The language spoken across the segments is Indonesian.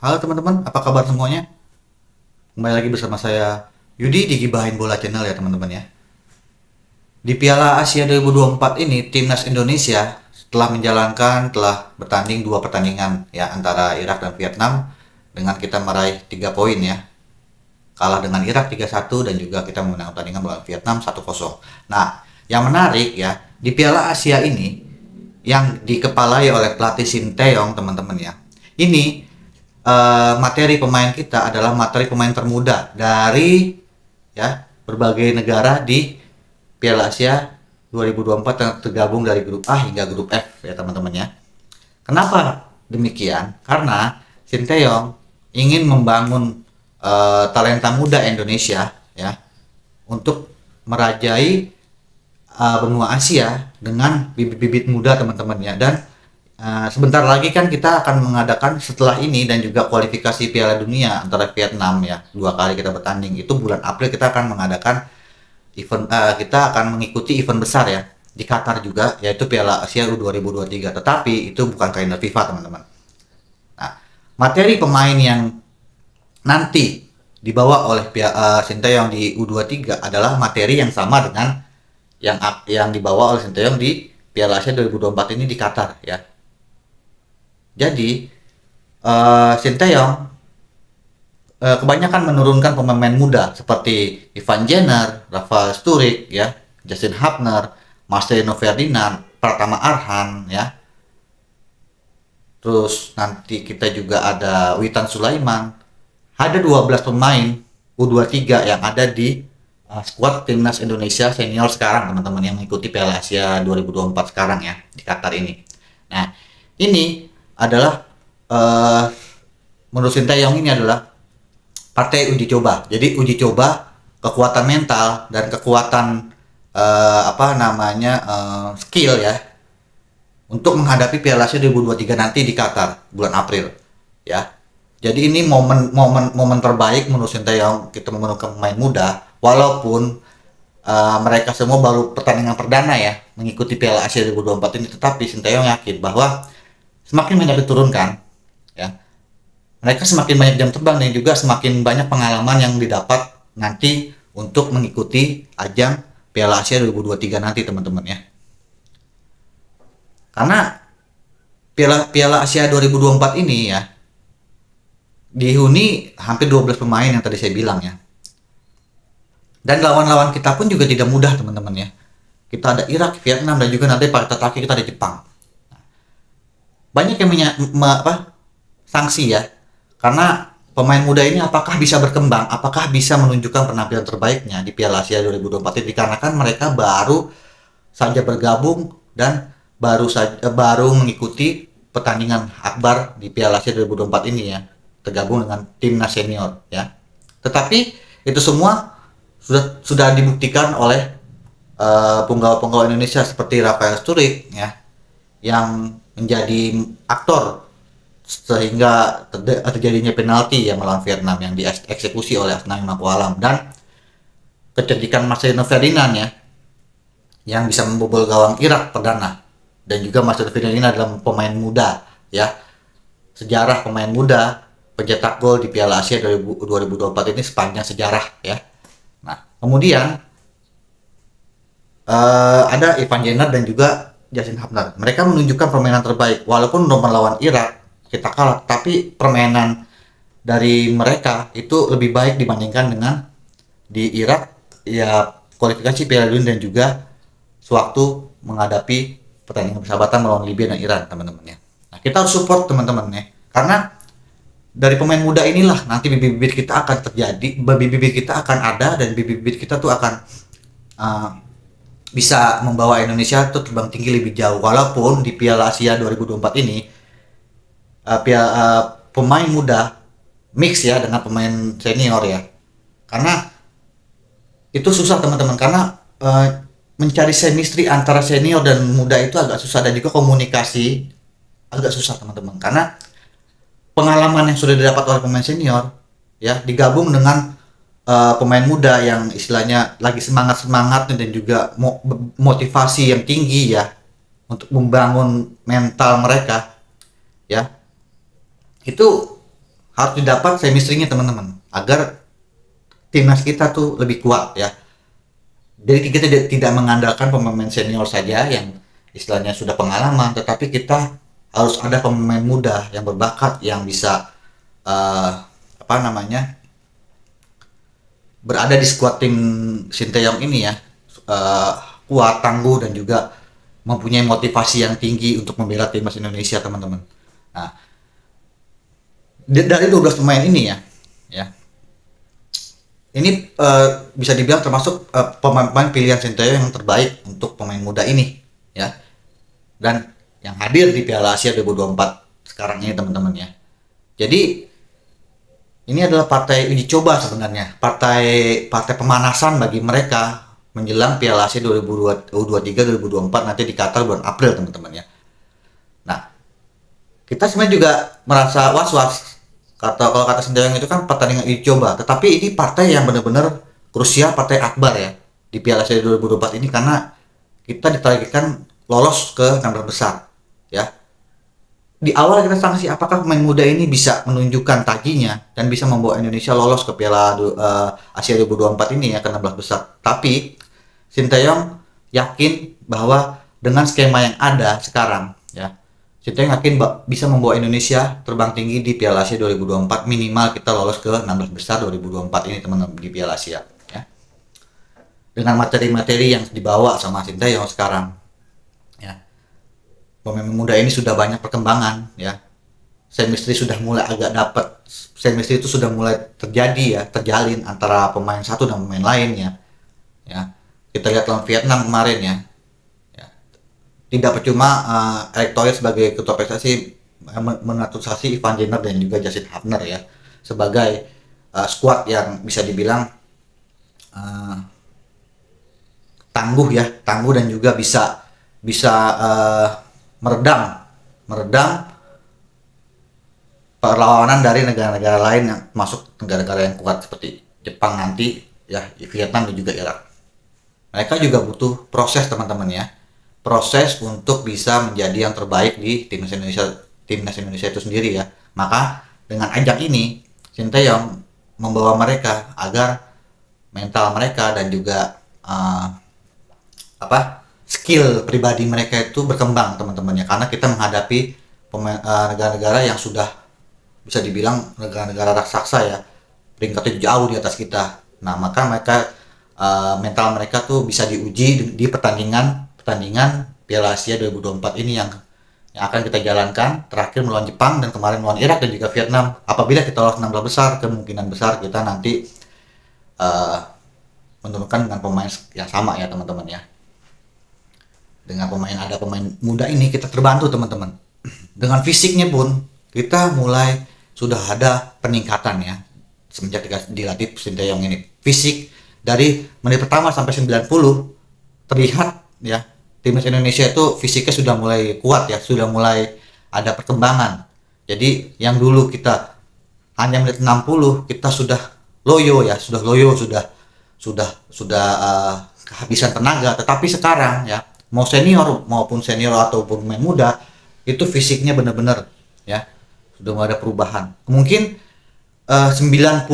Halo teman-teman, apa kabar semuanya? Kembali lagi bersama saya Yudi di Gibahin Bola Channel ya teman-teman ya. Di Piala Asia 2024 ini, timnas Indonesia telah bertanding dua pertandingan ya antara Irak dan Vietnam dengan kita meraih 3 poin ya. Kalah dengan Irak 3-1 dan juga kita menang pertandingan melawan Vietnam 1-0. Nah, yang menarik ya, di Piala Asia ini yang dikepalai oleh pelatih Sinteyong teman-teman ya. Ini materi pemain kita adalah materi pemain termuda dari ya berbagai negara di Piala Asia 2024 yang tergabung dari grup A hingga grup F ya teman-teman ya. Kenapa demikian? Karena Sinteyong ingin membangun talenta muda Indonesia ya untuk merajai benua Asia dengan bibit-bibit muda teman-teman ya. Dan sebentar lagi kan kita akan mengadakan setelah ini dan juga kualifikasi Piala Dunia antara Vietnam ya, 2 kali kita bertanding. Itu bulan April kita akan mengadakan event, kita akan mengikuti event besar ya di Qatar juga, yaitu Piala Asia U2023. Tetapi itu bukan kalender FIFA teman-teman. Nah, materi pemain yang nanti dibawa oleh Sinteyong di U23 adalah materi yang sama dengan yang dibawa oleh Sinteyong di Piala Asia 2024 ini di Qatar ya. Jadi Sinteyong kebanyakan menurunkan pemain muda seperti Ivan Jenner, Rafael Sturridge ya, Justin Hapner, Marcelino Ferdinand, Pratama Arhan ya. Terus nanti kita juga ada Witan Sulaiman. Ada 12 pemain U23 yang ada di skuad timnas Indonesia senior sekarang teman-teman yang mengikuti Piala Asia 2024 sekarang ya di Qatar ini. Nah, ini adalah menurut Sinteyong ini adalah partai uji coba. Jadi uji coba kekuatan mental dan kekuatan skill ya untuk menghadapi Piala Asia 2023 nanti di Qatar bulan April ya. Jadi ini momen terbaik menurut Sinteyong kita menemukan pemain muda walaupun mereka semua baru pertandingan perdana ya mengikuti Piala Asia 2024 ini, tetapi Sinteyong yakin bahwa semakin banyak diturunkan ya, mereka semakin banyak jam terbang dan juga semakin banyak pengalaman yang didapat nanti untuk mengikuti ajang Piala Asia 2023 nanti teman-teman ya. Karena Piala Asia 2024 ini ya dihuni hampir 12 pemain yang tadi saya bilang ya. Dan lawan-lawan kita pun juga tidak mudah teman-teman ya. Kita ada Irak, Vietnam, dan juga nanti pada terakhir kita ada Jepang. Banyak yang sanksi ya, karena pemain muda ini apakah bisa berkembang, apakah bisa menunjukkan penampilan terbaiknya di Piala Asia 2024 ini, dikarenakan mereka baru saja bergabung dan baru mengikuti pertandingan akbar di Piala Asia 2024 ini ya, tergabung dengan timnas senior ya. Tetapi itu semua sudah dibuktikan oleh penggawa-penggawa Indonesia seperti Rafael Sturridge ya, yang menjadi aktor sehingga terjadinya penalti yang melawan Vietnam yang dieksekusi oleh Asnawi Mangku Alam, dan kecerdikan Marcelino Ferdinand ya yang bisa membobol gawang Irak perdana. Dan juga Marcelino Ferdinand adalah pemain muda ya, sejarah pemain muda pencetak gol di Piala Asia 2024 ini sepanjang sejarah ya. Nah, kemudian ada Ivan Jenner dan juga Justin Hapner. Mereka menunjukkan permainan terbaik. Walaupun melawan Irak kita kalah, tapi permainan dari mereka itu lebih baik dibandingkan dengan di Irak ya, kualifikasi Piala Dunia dan juga sewaktu menghadapi pertandingan persahabatan melawan Libya dan Iran teman-teman ya. Nah, kita harus support teman-teman ya, karena dari pemain muda inilah nanti bibit-bibit kita akan terjadi, bibit-bibit kita akan ada, dan bibit-bibit kita tuh akan bisa membawa Indonesia tuh terbang tinggi lebih jauh. Walaupun di Piala Asia 2024 ini pemain muda mix ya dengan pemain senior ya, karena itu susah teman-teman, karena mencari chemistry antara senior dan muda itu agak susah, dan juga komunikasi agak susah teman-teman, karena pengalaman yang sudah didapat oleh pemain senior ya digabung dengan pemain muda yang istilahnya lagi semangat-semangatnya dan juga motivasi yang tinggi ya untuk membangun mental mereka ya, itu harus didapat chemistry-nya teman-teman, agar timnas kita tuh lebih kuat ya. Jadi kita tidak mengandalkan pemain senior saja yang istilahnya sudah pengalaman, tetapi kita harus ada pemain muda yang berbakat, yang bisa apa namanya, berada di skuad tim Sinteyong ini ya, kuat, tangguh, dan juga mempunyai motivasi yang tinggi untuk membela timnas Indonesia teman-teman. Nah, dari 12 pemain ini ya ini bisa dibilang termasuk pemain-pemain pilihan Sinteyong yang terbaik untuk pemain muda ini ya, dan yang hadir di Piala Asia 2024 sekarang ini teman-teman ya. Jadi ini adalah partai uji coba sebenarnya, partai pemanasan bagi mereka menjelang Piala Asia 2023 2024 nanti di Qatar bulan April teman-teman ya. Nah, kita sebenarnya juga merasa was-was, kalau kata Sinteyong itu kan pertandingan uji coba, tetapi ini partai yang benar-benar krusial, partai akbar ya di Piala Asia 2024 ini, karena kita ditargetkan lolos ke 16 besar ya. Di awal kita sanksi apakah pemain muda ini bisa menunjukkan tajinya dan bisa membawa Indonesia lolos ke Piala Asia 2024 ini ya, ke 16 besar. Tapi Sinteyong yakin bahwa dengan skema yang ada sekarang ya, Sinteyong yakin bisa membawa Indonesia terbang tinggi di Piala Asia 2024, minimal kita lolos ke 16 besar 2024 ini teman-teman di Piala Asia ya. Dengan materi-materi yang dibawa sama Sinteyong sekarang ya, pemain muda ini sudah banyak perkembangan ya. Chemistry sudah mulai agak dapat, chemistry itu sudah mulai terjadi ya, terjalin antara pemain satu dan pemain lainnya ya. Kita lihat lawan Vietnam kemarin ya. Tidak percuma Erick Thohir sebagai ketua PSSI menaturalisasi Ivan Jenner dan juga Justin Hubner ya, sebagai skuad yang bisa dibilang tangguh dan juga bisa meredam perlawanan dari negara-negara lain yang masuk, negara-negara yang kuat seperti Jepang nanti ya, Vietnam dan juga Irak. Mereka juga butuh proses teman-teman ya, proses untuk bisa menjadi yang terbaik di timnas Indonesia itu sendiri ya. Maka dengan ajang ini Sinteyong membawa mereka agar mental mereka dan juga skill pribadi mereka itu berkembang teman-teman ya, karena kita menghadapi negara-negara yang sudah bisa dibilang negara-negara raksasa ya, peringkatnya jauh di atas kita. Nah, maka mereka mental mereka tuh bisa diuji di pertandingan Piala Asia 2024 ini yang akan kita jalankan, terakhir melawan Jepang dan kemarin melawan Irak dan juga Vietnam. Apabila kita lolos 16 besar, kemungkinan besar kita nanti menurunkan dengan pemain yang sama ya teman-teman ya. Dengan ada pemain muda ini kita terbantu teman-teman. Dengan fisiknya pun kita mulai sudah ada peningkatan ya semenjak dilatih Sinteyong ini. Fisik dari menit pertama sampai 90 terlihat ya, timnas Indonesia itu fisiknya sudah mulai kuat ya, sudah mulai ada perkembangan. Jadi yang dulu kita hanya menit 60 kita sudah loyo, sudah kehabisan tenaga. Tetapi sekarang ya, mau senior ataupun pemain muda, itu fisiknya benar-benar ya sudah mulai ada perubahan. Mungkin 90%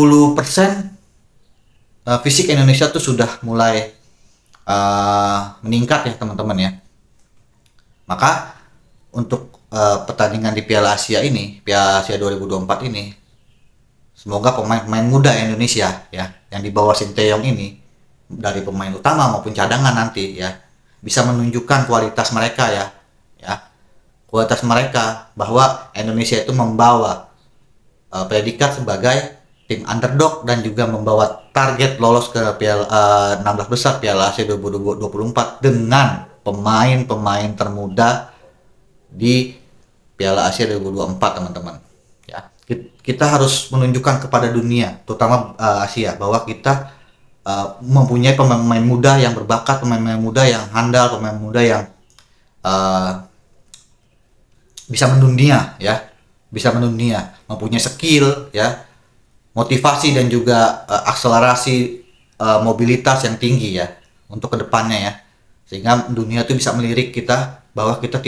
fisik Indonesia tuh sudah mulai meningkat ya teman-teman ya. Maka untuk pertandingan di Piala Asia 2024 ini, semoga pemain-pemain muda Indonesia ya yang di bawah Sinteyong ini, dari pemain utama maupun cadangan nanti ya, bisa menunjukkan kualitas mereka ya, kualitas mereka bahwa Indonesia itu membawa predikat sebagai tim underdog dan juga membawa target lolos ke Piala 16 besar Piala Asia 2024 dengan pemain-pemain termuda di Piala Asia 2024 teman-teman ya. Kita harus menunjukkan kepada dunia, terutama Asia, bahwa kita mempunyai pemain-pemain muda yang berbakat, pemain-pemain muda yang handal, pemain muda yang bisa mendunia ya, mempunyai skill ya, motivasi dan juga akselerasi mobilitas yang tinggi ya untuk kedepannya ya, sehingga dunia itu bisa melirik kita bahwa kita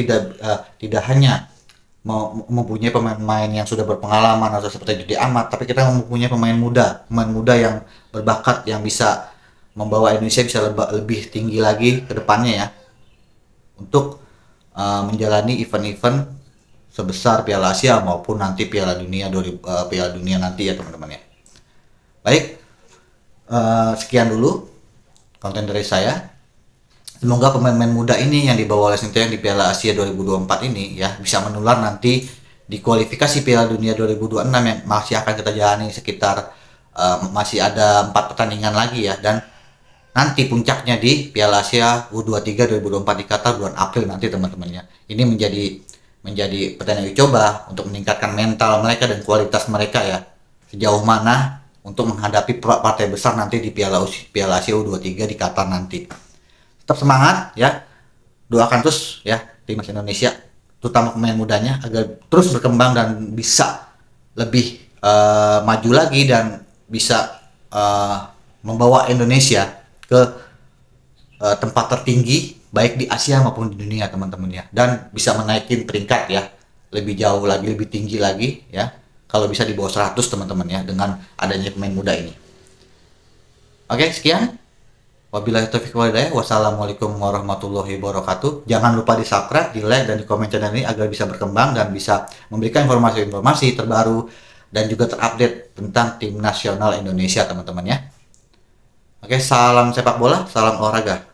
tidak hanya mempunyai pemain-pemain yang sudah berpengalaman atau seperti Judi Amat, tapi kita mempunyai pemain muda yang berbakat yang bisa membawa Indonesia bisa lebih tinggi lagi ke depannya ya, untuk menjalani event-event sebesar Piala Asia maupun nanti Piala Dunia Piala Dunia nanti ya teman-teman ya. Baik, sekian dulu konten dari saya. Semoga pemain-pemain muda ini yang dibawa oleh Sinteyong di Piala Asia 2024 ini ya bisa menular nanti di kualifikasi Piala Dunia 2026 yang masih akan kita jalani sekitar masih ada 4 pertandingan lagi ya, dan nanti puncaknya di Piala Asia U23 2024 di Qatar bulan April nanti teman-temannya. Ini menjadi pertandingan uji coba untuk meningkatkan mental mereka dan kualitas mereka ya, sejauh mana untuk menghadapi partai besar nanti di Piala Asia U23 di Qatar nanti. Tetap semangat ya, doakan terus ya timnas Indonesia, terutama pemain mudanya agar terus berkembang dan bisa lebih maju lagi dan bisa membawa Indonesia ke tempat tertinggi baik di Asia maupun di dunia teman-teman ya, dan bisa menaikin peringkat ya lebih jauh lagi, lebih tinggi lagi ya, kalau bisa di bawah 100 teman-teman ya, dengan adanya pemain muda ini. Oke, sekian. Wabillahi taufiq wal hidayah. Wassalamualaikum warahmatullahi wabarakatuh. Jangan lupa di subscribe, di like, dan di komen channel ini agar bisa berkembang dan bisa memberikan informasi-informasi terbaru dan juga terupdate tentang tim nasional Indonesia teman-teman ya. Oke, salam sepak bola, salam olahraga.